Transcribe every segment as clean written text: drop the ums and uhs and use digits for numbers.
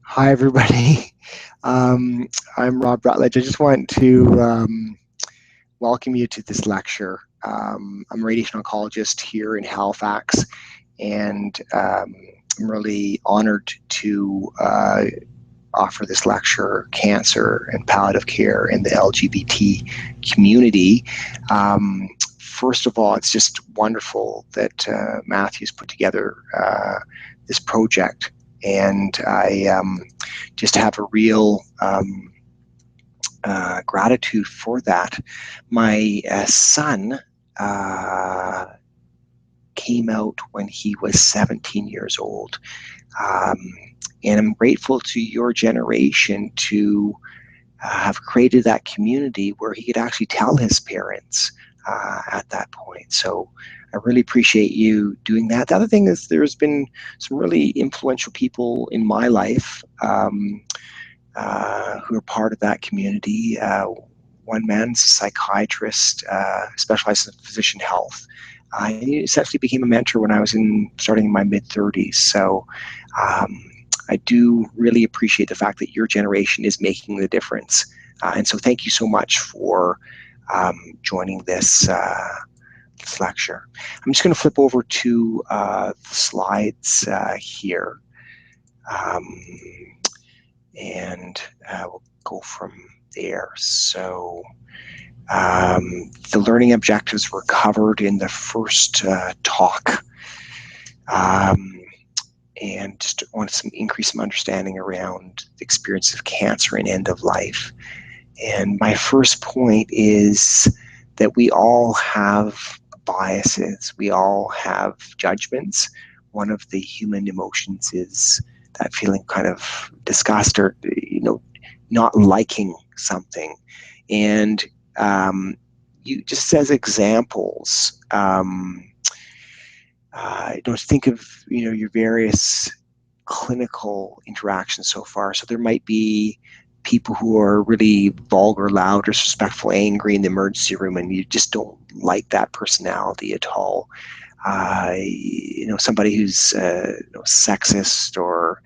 Hi, everybody. I'm Rob Rutledge. I just want to welcome you to this lecture. I'm a radiation oncologist here in Halifax, and I'm really honored to offer this lecture, Cancer and Palliative Care in the LGBT community. First of all, it's just wonderful that Matthew's put together this project, and I just have a real gratitude for that. My son came out when he was 17 years old. Um, and I'm grateful to your generation to have created that community where he could actually tell his parents at that point. So I really appreciate you doing that. The other thing is there's been some really influential people in my life who are part of that community. One man's a psychiatrist, specialized in physician health. He essentially became a mentor when I was starting in my mid-30s. So I do really appreciate the fact that your generation is making the difference. And so thank you so much for joining this lecture. I'm just going to flip over to the slides here. And we'll go from there. So the learning objectives were covered in the first talk. And just want to increase some understanding around the experience of cancer and end of life. And my first point is that we all have biases. We all have judgments. One of the human emotions is that feeling kind of disgust or, not liking something. And you just as examples, think of, your various clinical interactions so far. So there might be people who are really vulgar, loud, disrespectful, angry in the emergency room, and you just don't like that personality at all. Somebody who's sexist or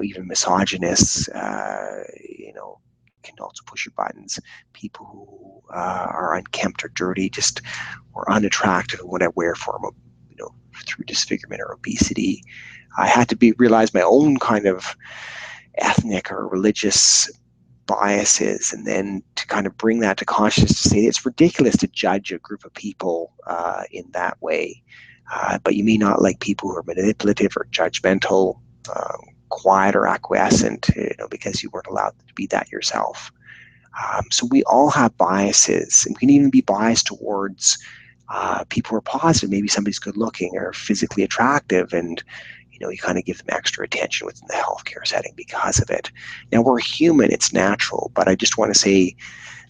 even misogynist, can also push your buttons. People who are unkempt or dirty, just or unattractive in whatever form, through disfigurement or obesity. I had to realize my own kind of ethnic or religious biases, and then to kind of bring that to consciousness to say it's ridiculous to judge a group of people in that way. But you may not like people who are manipulative or judgmental, quiet or acquiescent, because you weren't allowed to be that yourself. So we all have biases, and we can even be biased towards people who are positive. Maybe somebody's good looking or physically attractive, and you kind of give them extra attention within the healthcare setting because of it. Now, we're human, it's natural, but I just want to say,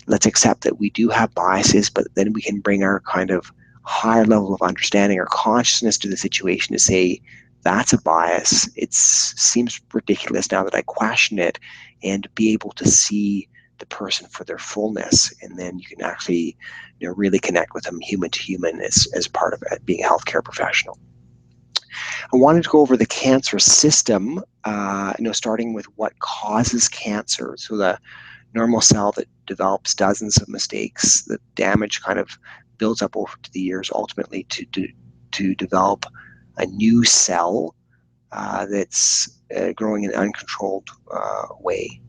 let's accept that we do have biases, but then we can bring our kind of higher level of understanding or consciousness to the situation to say, that's a bias. It seems ridiculous now that I question it, and be able to see the person for their fullness. And then you can actually really connect with them human to human as part of it, being a healthcare professional. I wanted to go over the cancer system, starting with what causes cancer. So the normal cell that develops dozens of mistakes, the damage kind of builds up over the years, ultimately to develop a new cell that's growing in an uncontrolled way.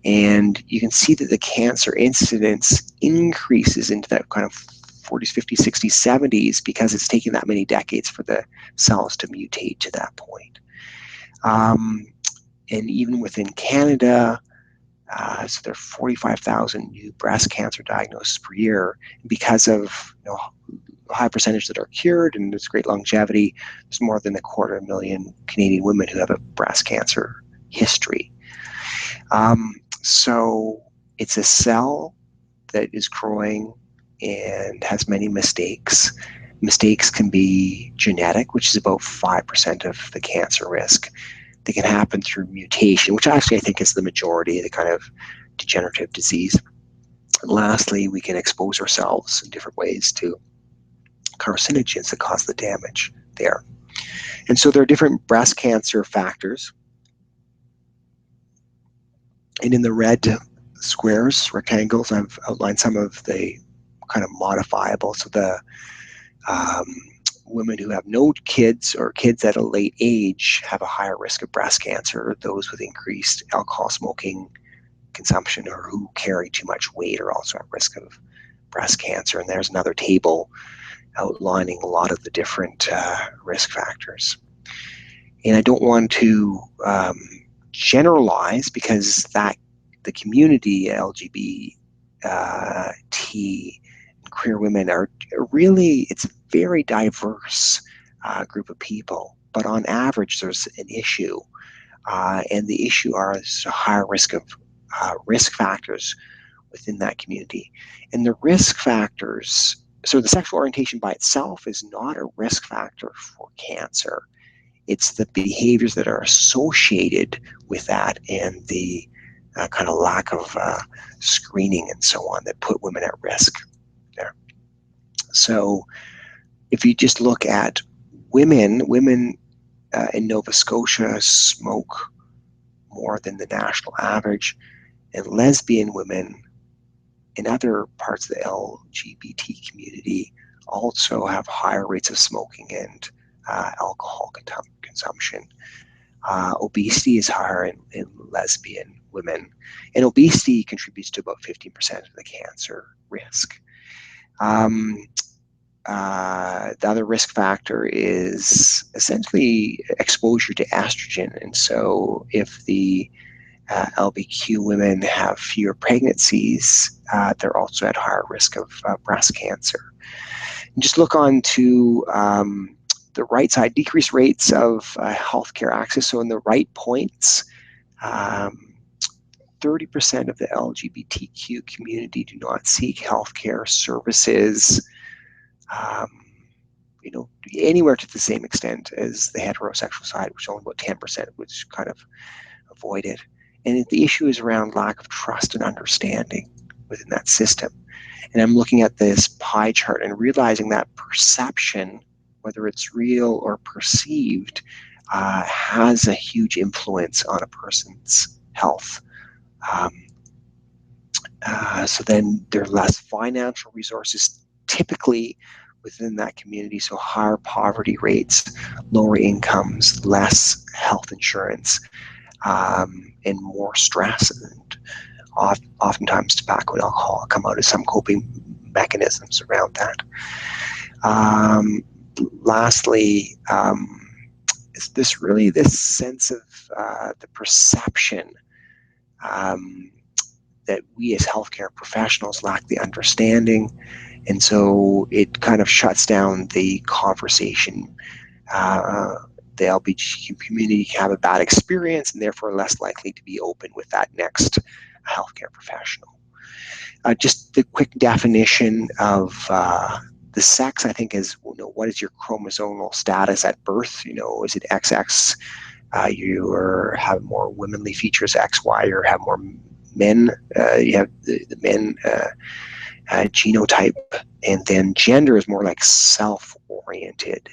And you can see that the cancer incidence increases into that kind of 40s, 50s, 60s, 70s because it's taken that many decades for the cells to mutate to that point. And even within Canada, so there are 45,000 new breast cancer diagnoses per year. Because of a high percentage that are cured and there's great longevity, there's more than 250,000 Canadian women who have a breast cancer history. So it's a cell that is growing and has many mistakes. Mistakes can be genetic, which is about 5% of the cancer risk. They can happen through mutation, which actually I think is the majority of the kind of degenerative disease. And lastly, we can expose ourselves in different ways to carcinogens that cause the damage there. And so there are different breast cancer factors. And in the red squares, rectangles, I've outlined some of the kind of modifiable. So the um, women who have no kids or kids at a late age have a higher risk of breast cancer. Those with increased alcohol smoking consumption or who carry too much weight are also at risk of breast cancer. And there's another table outlining a lot of the different risk factors. And I don't want to generalize, because that the community, LGBT and queer women, are really, it's a very diverse group of people. But on average, there's an issue, and the issue is a higher risk of risk factors within that community. And the risk factors, so the sexual orientation by itself is not a risk factor for cancer. It's the behaviors that are associated with that and the kind of lack of screening and so on that put women at risk there. So if you just look at women in Nova Scotia smoke more than the national average, and lesbian women in other parts of the LGBT community also have higher rates of smoking and alcohol consumption. Obesity is higher in lesbian women, and obesity contributes to about 15% of the cancer risk. The other risk factor is essentially exposure to estrogen, and so if the LBQ women have fewer pregnancies, they're also at higher risk of breast cancer. And just look on to the right side, decreased rates of healthcare access. So in the right points, 30% of the LGBTQ community do not seek healthcare services, anywhere to the same extent as the heterosexual side, which is only about 10%, which kind of avoid it. And the issue is around lack of trust and understanding within that system. And I'm looking at this pie chart and realizing that perception, whether it's real or perceived, has a huge influence on a person's health. So then there are less financial resources typically within that community, so higher poverty rates, lower incomes, less health insurance, and more stress, and oftentimes tobacco and alcohol come out as some coping mechanisms around that. Lastly, is this sense of the perception that we as healthcare professionals lack the understanding, and so it kind of shuts down the conversation. The LGBTQ community can have a bad experience and therefore less likely to be open with that next healthcare professional. Just the quick definition of the sex, I think, is what is your chromosomal status at birth? Is it XX? You have more womanly features, XY, or have more men. You have the men genotype, and then gender is more like self-oriented.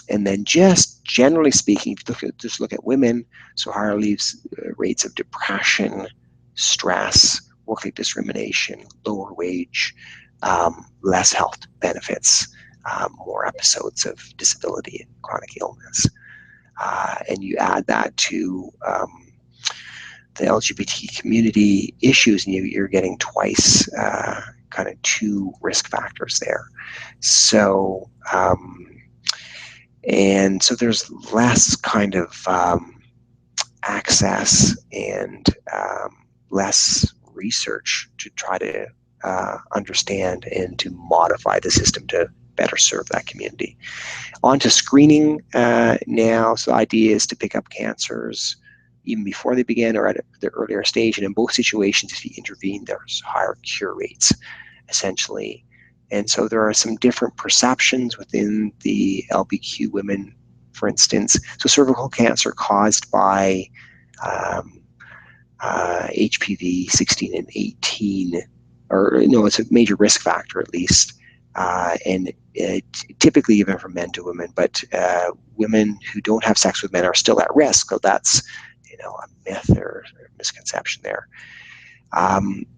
And then just generally speaking, if you look at women, so higher rates of depression, stress, work-life discrimination, lower wage, less health benefits, more episodes of disability and chronic illness. And you add that to the LGBT community issues, and you're getting twice kind of two risk factors there. So, and so there's less kind of access and less research to try to understand and to modify the system to better serve that community. On to screening now. So the idea is to pick up cancers even before they begin or at the earlier stage. And in both situations, if you intervene, there's higher cure rates, essentially. And so there are some different perceptions within the LBQ women, for instance. So cervical cancer caused by HPV 16 and 18, or no, it's a major risk factor at least, and typically even from men to women, but women who don't have sex with men are still at risk. So that's, a myth or misconception there.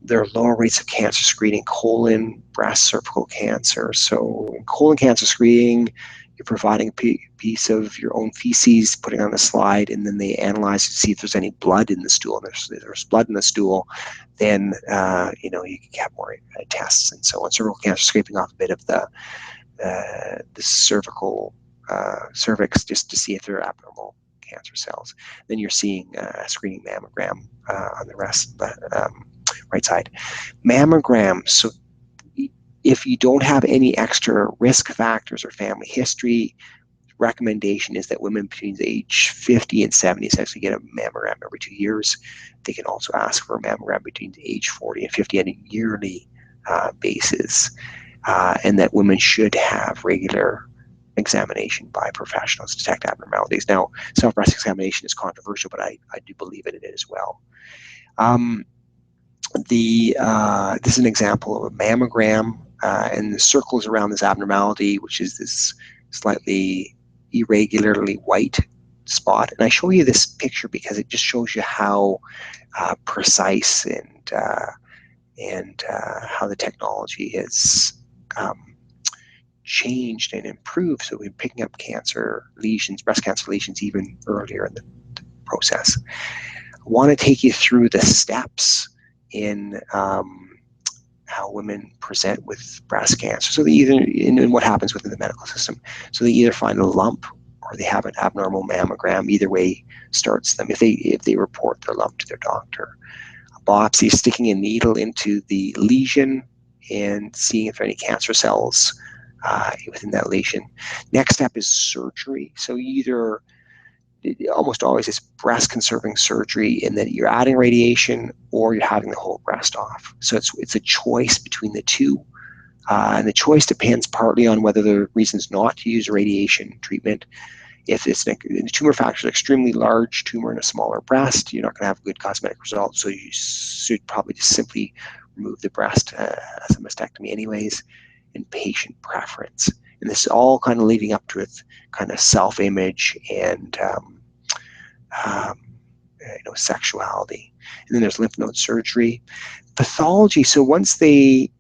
There are lower rates of cancer screening, colon, breast, cervical cancer. So in colon cancer screening, you're providing a piece of your own feces, putting on a slide, and then they analyze to see if there's any blood in the stool. And if there's blood in the stool, then you can have more tests and so on. Cervical cancer, scraping off a bit of the cervical cervix just to see if there are abnormal cancer cells. Then you're seeing a screening mammogram on the right side. Mammogram, so if you don't have any extra risk factors or family history, recommendation is that women between age 50 and 70 actually get a mammogram every 2 years. They can also ask for a mammogram between age 40 and 50 on a yearly basis, and that women should have regular examination by professionals to detect abnormalities. Now, self-breast examination is controversial, but I do believe in it as well. This is an example of a mammogram, and the circles around this abnormality, which is this slightly irregularly white spot. And I show you this picture because it just shows you how precise and how the technology has changed and improved. So we're picking up cancer lesions, breast cancer lesions, even earlier in the process. I want to take you through the steps in how women present with breast cancer. So they either, in what happens within the medical system. So they either find a lump or they have an abnormal mammogram. Either way starts them. If they report their lump to their doctor, a biopsy is sticking a needle into the lesion and seeing if there are any cancer cells within that lesion. Next step is surgery. So either almost always it's breast conserving surgery in that you're adding radiation or you're having the whole breast off. So it's a choice between the two. And the choice depends partly on whether the reasons not to use radiation treatment. If the tumor factor is an extremely large tumor in a smaller breast, you're not going to have good cosmetic results. So you should probably just simply remove the breast as a mastectomy anyways, and patient preference. And this is all kind of leading up to its kind of self-image and sexuality. And then there's lymph node surgery. Pathology, so once they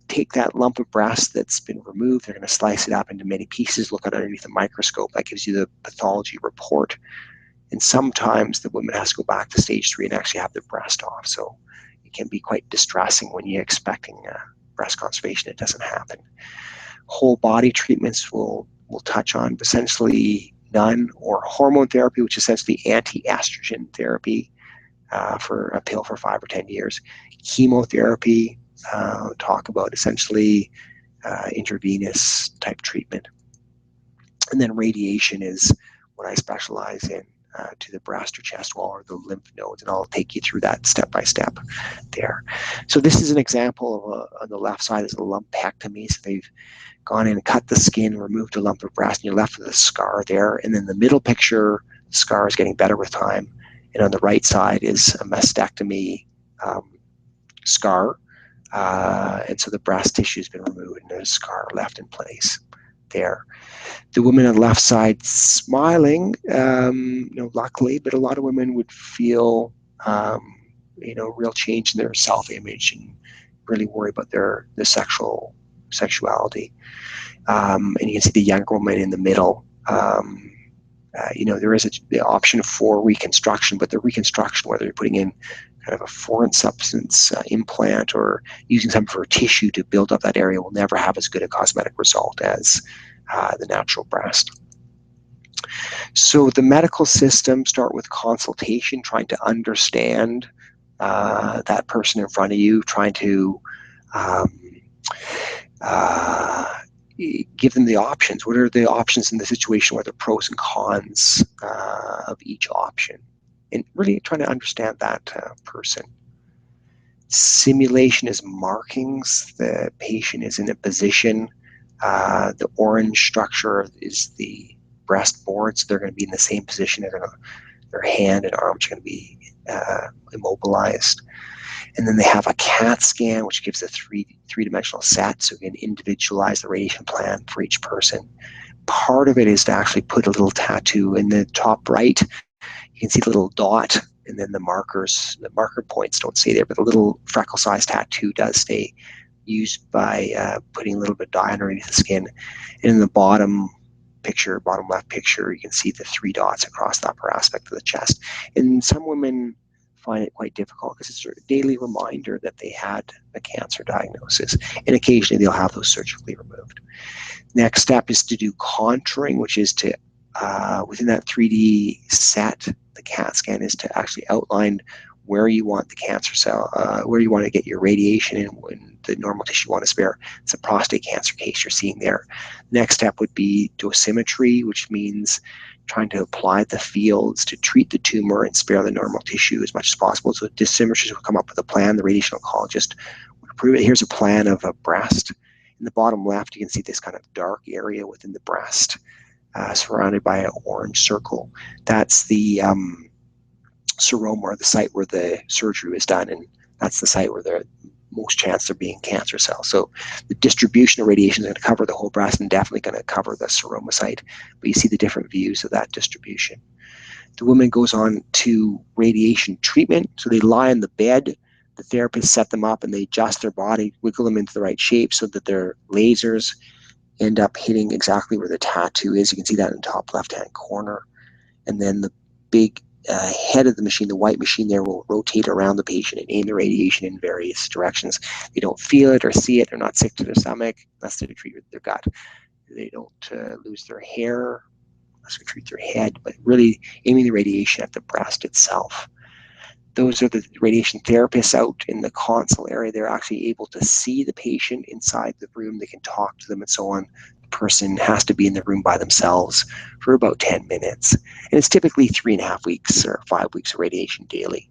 take that lump of breast that's been removed, they're going to slice it up into many pieces, look at it underneath a microscope. That gives you the pathology report. And sometimes the woman has to go back to stage 3 and actually have their breast off. So it can be quite distressing when you're expecting breast conservation. It doesn't happen. Whole body treatments we'll touch on, essentially none, or hormone therapy, which is essentially anti-estrogen therapy for a pill for 5 or 10 years. Chemotherapy, talk about essentially intravenous type treatment. And then radiation is what I specialize in to the breast or chest wall or the lymph nodes, and I'll take you through that step by step there. So this is an example of on the left side is a lumpectomy. So they've gone in and cut the skin, removed a lump of breast, and you're left with a scar there. And then the middle picture, the scar is getting better with time. And on the right side is a mastectomy scar. And so the breast tissue has been removed and there's a scar left in place there. The woman on the left side smiling, luckily, but a lot of women would feel, real change in their self-image and really worry about their sexuality. And you can see the younger woman in the middle. There is the option for reconstruction, but the reconstruction, whether you're putting in kind of a foreign substance implant or using some of her tissue to build up that area, will never have as good a cosmetic result as the natural breast. So the medical system start with consultation, trying to understand that person in front of you, trying to give them the options. What are the options in the situation? What are the pros and cons of each option? And really trying to understand that person. Simulation is markings. The patient is in a position. The orange structure is the breast board, so they're going to be in the same position. Their hand and arms are going to be immobilized. And then they have a CAT scan, which gives a three-dimensional set, so you can individualize the radiation plan for each person. Part of it is to actually put a little tattoo in the top right. You can see the little dot, and then the marker points don't stay there, but the little freckle-sized tattoo does stay, used by putting a little bit of dye underneath the skin. And in the bottom left picture, you can see the 3 dots across the upper aspect of the chest. And some women find it quite difficult because it's a daily reminder that they had a cancer diagnosis, and occasionally they'll have those surgically removed. Next step is to do contouring, which is to, within that 3D set, the CAT scan is to actually outline where you want the cancer cell, where you want to get your radiation and the normal tissue you want to spare. It's a prostate cancer case you're seeing there. Next step would be dosimetry, which means trying to apply the fields to treat the tumor and spare the normal tissue as much as possible. So dosimetrists will come up with a plan. The radiation oncologist would approve it. Here's a plan of a breast. In the bottom left, you can see this kind of dark area within the breast, surrounded by an orange circle. That's the seroma, or the site where the surgery was done, and that's the site where the most chance there being cancer cells. So the distribution of radiation is going to cover the whole breast and definitely going to cover the seroma site, but you see the different views of that distribution. The woman goes on to radiation treatment. So they lie on the bed, the therapist set them up, and they adjust their body, wiggle them into the right shape so that their lasers end up hitting exactly where the tattoo is. You can see that in the top left-hand corner. And then the big head of the machine, the white machine there, will rotate around the patient and aim the radiation in various directions. They don't feel it or see it. They're not sick to their stomach unless they treat their gut. They don't lose their hair unless we treat their head, but really aiming the radiation at the breast itself. Those are the radiation therapists out in the console area. They're actually able to see the patient inside the room. They can talk to them and so on. The person has to be in the room by themselves for about 10 minutes. And it's typically 3.5 weeks or 5 weeks of radiation daily.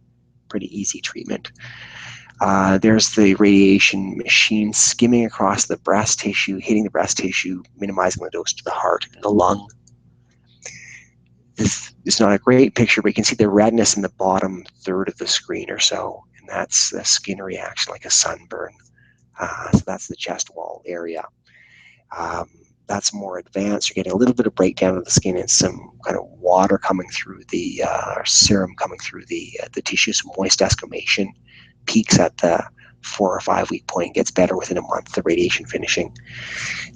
Pretty easy treatment. There's the radiation machine skimming across the breast tissue, hitting the breast tissue, minimizing the dose to the heart and the lung. This is not a great picture, but you can see the redness in the bottom third of the screen or so, and that's the skin reaction, like a sunburn. So that's the chest wall area. That's more advanced. You're getting a little bit of breakdown of the skin and some kind of water coming through the serum coming through the tissue, some moist desquamation. Peaks at the 4 or 5 week point, gets better within a month, the radiation finishing.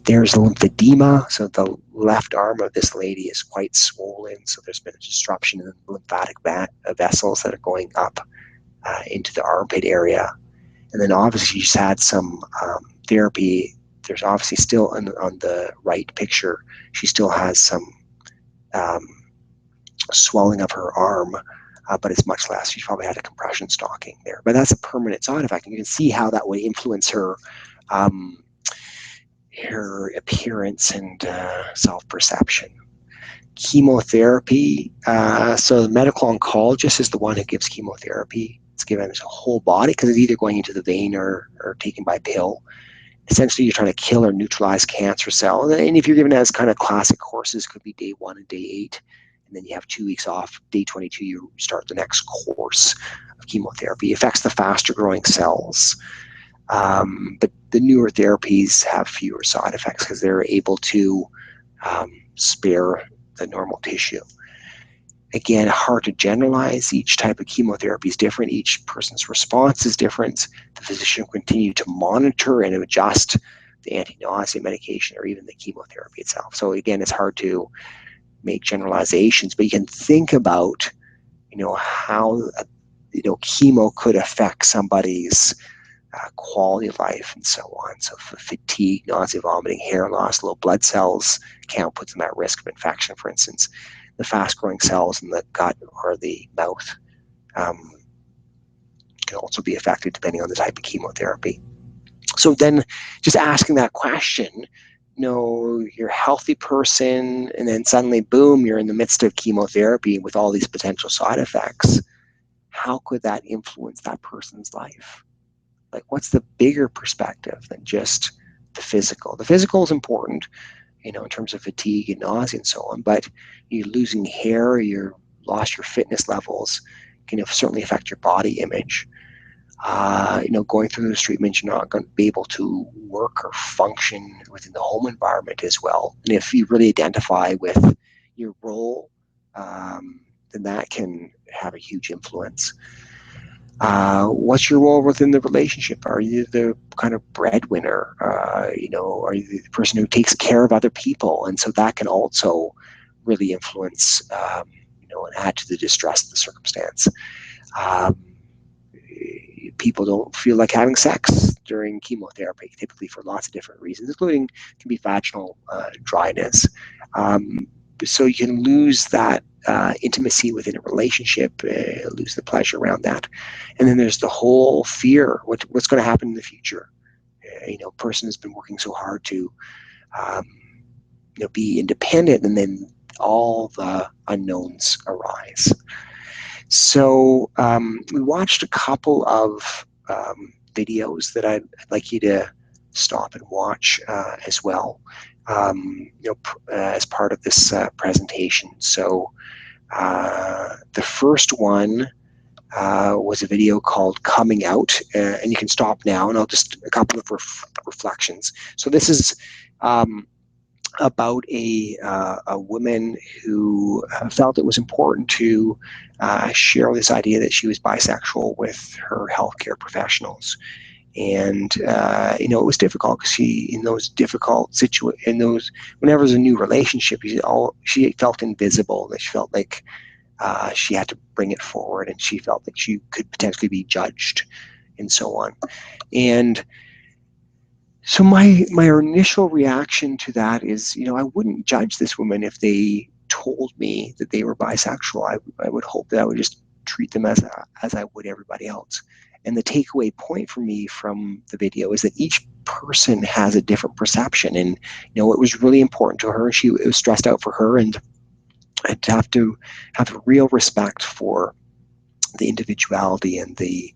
There's lymphedema. So the left arm of this lady is quite swollen. So there's been a disruption in the lymphatic vessels that are going up into the armpit area. And then obviously she's had some therapy. There's obviously still on the right picture, she still has some swelling of her arm, but it's much less. She's probably had a compression stocking there. But that's a permanent side effect. And you can see how that would influence her her appearance and self-perception. Chemotherapy. So the medical oncologist is the one who gives chemotherapy. It's given as a whole body because it's either going into the vein or taken by pill. Essentially, you're trying to kill or neutralize cancer cells. And if you're given as kind of classic courses, could be day 1 and day 8. And then you have 2 weeks off. Day 22, you start the next course of chemotherapy. It affects the faster growing cells. But the newer therapies have fewer side effects because they're able to spare the normal tissue. Again, hard to generalize. Each type of chemotherapy is different. Each person's response is different. The physician will continue to monitor and adjust the anti-nausea medication or even the chemotherapy itself. So again, it's hard to make generalizations, but you can think about, how, chemo could affect somebody's quality of life and so on. So fatigue, nausea, vomiting, hair loss, low blood cells count puts them at risk of infection, for instance. The fast-growing cells in the gut or the mouth can also be affected depending on the type of chemotherapy. So then just asking that question, you're a healthy person and then suddenly, boom, you're in the midst of chemotherapy with all these potential side effects. How could that influence that person's life? Like, what's the bigger perspective than just the physical? The physical is important, in terms of fatigue and nausea and so on, but you're losing hair, you've lost your fitness levels, can certainly affect your body image. Going through those treatments, you're not going to be able to work or function within the home environment as well. And if you really identify with your role, then that can have a huge influence. What's your role within the relationship? Are you the kind of breadwinner? Are you the person who takes care of other people? And so that can also really influence, and add to the distress of the circumstance. Um, People don't feel like having sex during chemotherapy, typically for lots of different reasons, including can be vaginal dryness. So you can lose that intimacy within a relationship, lose the pleasure around that. And then there's the whole fear, what's going to happen in the future. A person has been working so hard to um, be independent, and then all the unknowns arise. So we watched a couple of videos that I'd like you to stop and watch as well, as part of this presentation. So the first one was a video called Coming Out, and you can stop now, and I'll just, a couple of reflections. So this is about a woman who felt it was important to share this idea that she was bisexual with her healthcare professionals. And it was difficult because she, in those difficult situations, whenever there's a new relationship, she felt invisible. That she felt like she had to bring it forward, and she felt like she could potentially be judged, and so on. And so my initial reaction to that is, I wouldn't judge this woman if they told me that they were bisexual. I would hope that I would just treat them as I would everybody else. And the takeaway point for me from the video is that each person has a different perception, and it was really important to her. It was stressed out for her, and I'd have to have real respect for the individuality and the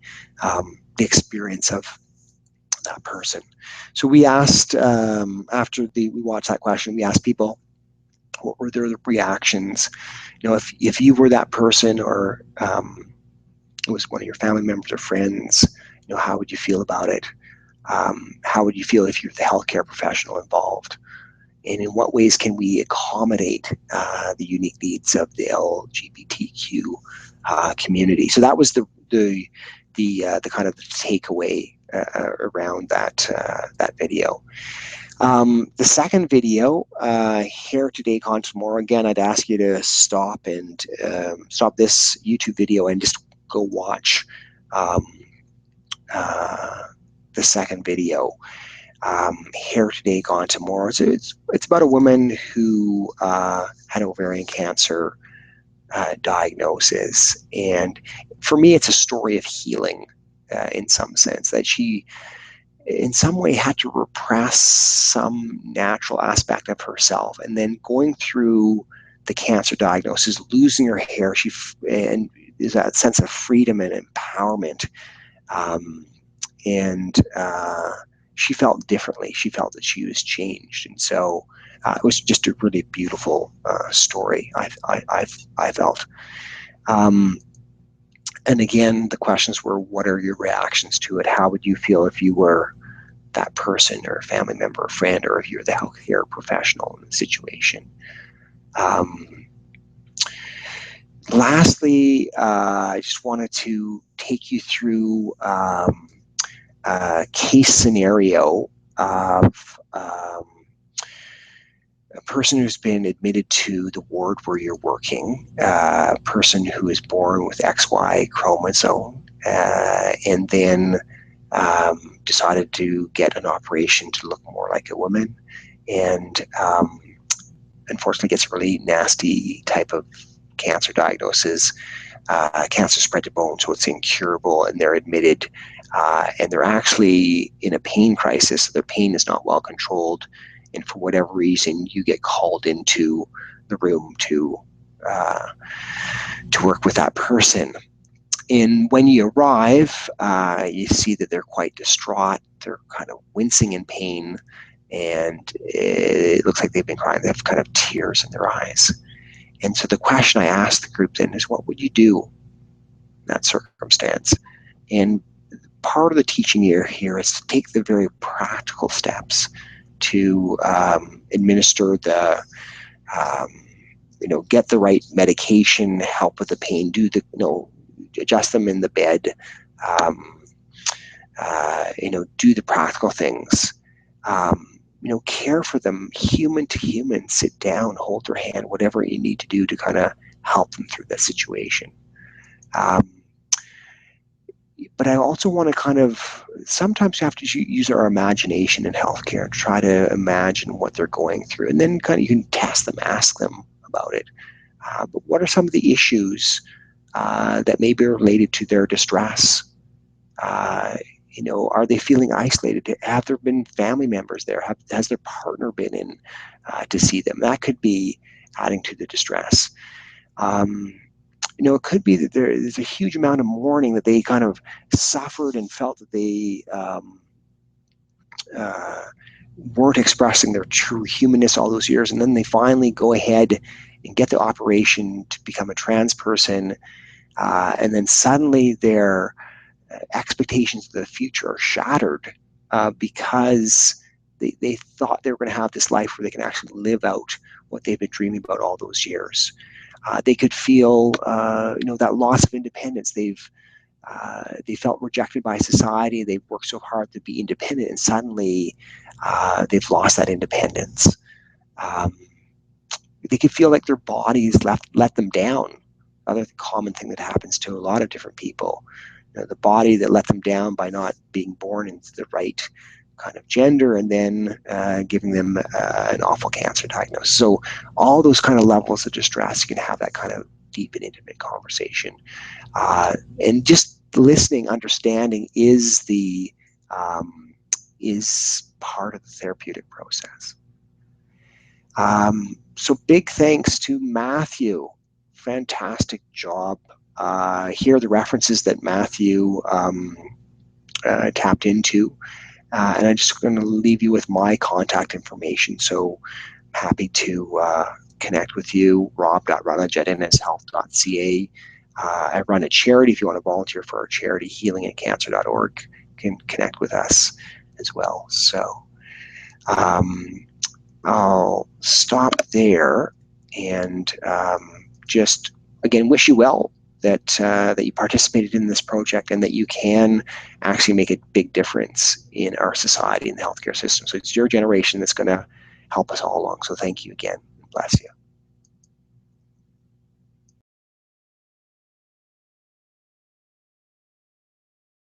experience of that person. So we asked, after we watched that question, we asked people, what were their reactions? If you were that person, or it was one of your family members or friends, how would you feel about it? How would you feel if you're the healthcare professional involved? And in what ways can we accommodate the unique needs of the LGBTQ community? So that was the kind of takeaway around that video. The second video, Hair Today, Gone Tomorrow. Again, I'd ask you to stop this YouTube video and just go watch the second video. Hair Today, Gone Tomorrow. So it's about a woman who had ovarian cancer diagnosis, and for me, it's a story of healing in some sense, that she in some way had to repress some natural aspect of herself, and then going through the cancer diagnosis, losing her hair, and there's that sense of freedom and empowerment, and she felt differently. She felt that she was changed, and so it was just a really beautiful story. I felt. And again, the questions were, what are your reactions to it? How would you feel if you were that person, or a family member, or friend, or if you're the healthcare professional in the situation? Lastly, I just wanted to take you through a case scenario of a person who's been admitted to the ward where you're working, a person who is born with XY chromosome, and then decided to get an operation to look more like a woman, and unfortunately gets a really nasty type of cancer diagnosis. Cancer spread to bone, so it's incurable, and they're admitted, and they're actually in a pain crisis. So their pain is not well controlled, and for whatever reason, you get called into the room to work with that person. And when you arrive, you see that they're quite distraught. They're kind of wincing in pain, and it looks like they've been crying. They have kind of tears in their eyes. And so the question I asked the group then is, what would you do in that circumstance? And part of the teaching here is to take the very practical steps to administer the, get the right medication, help with the pain, do the, adjust them in the bed, do the practical things, care for them human to human, sit down, hold their hand, whatever you need to do to kind of help them through that situation. But I also want to kind of, sometimes you have to use our imagination in healthcare and try to imagine what they're going through. And then kind of you can test them, ask them about it. But what are some of the issues that may be related to their distress? Are they feeling isolated? Have there been family members there? Has their partner been in to see them? That could be adding to the distress. It could be that there's a huge amount of mourning that they kind of suffered and felt that they weren't expressing their true humanness all those years, and then they finally go ahead and get the operation to become a trans person, and then suddenly their expectations of the future are shattered because they thought they were going to have this life where they can actually live out what they've been dreaming about all those years. They could feel, that loss of independence. They felt rejected by society. They've worked so hard to be independent, and suddenly they've lost that independence. They could feel like their bodies let them down. Another common thing that happens to a lot of different people. The body that let them down by not being born into the right kind of gender, and then giving them an awful cancer diagnosis. So all those kind of levels of distress, you can have that kind of deep and intimate conversation. And just listening, understanding is part of the therapeutic process. So big thanks to Matthew. Fantastic job. Here are the references that Matthew tapped into. And I'm just going to leave you with my contact information. So I'm happy to connect with you, rob.rutledge@nshealth.ca. I run a charity. If you want to volunteer for our charity, healingandcancer.org, you can connect with us as well. So I'll stop there and just, again, wish you well, that you participated in this project and that you can actually make a big difference in our society and the healthcare system. So it's your generation that's going to help us all along. So thank you again. Bless you.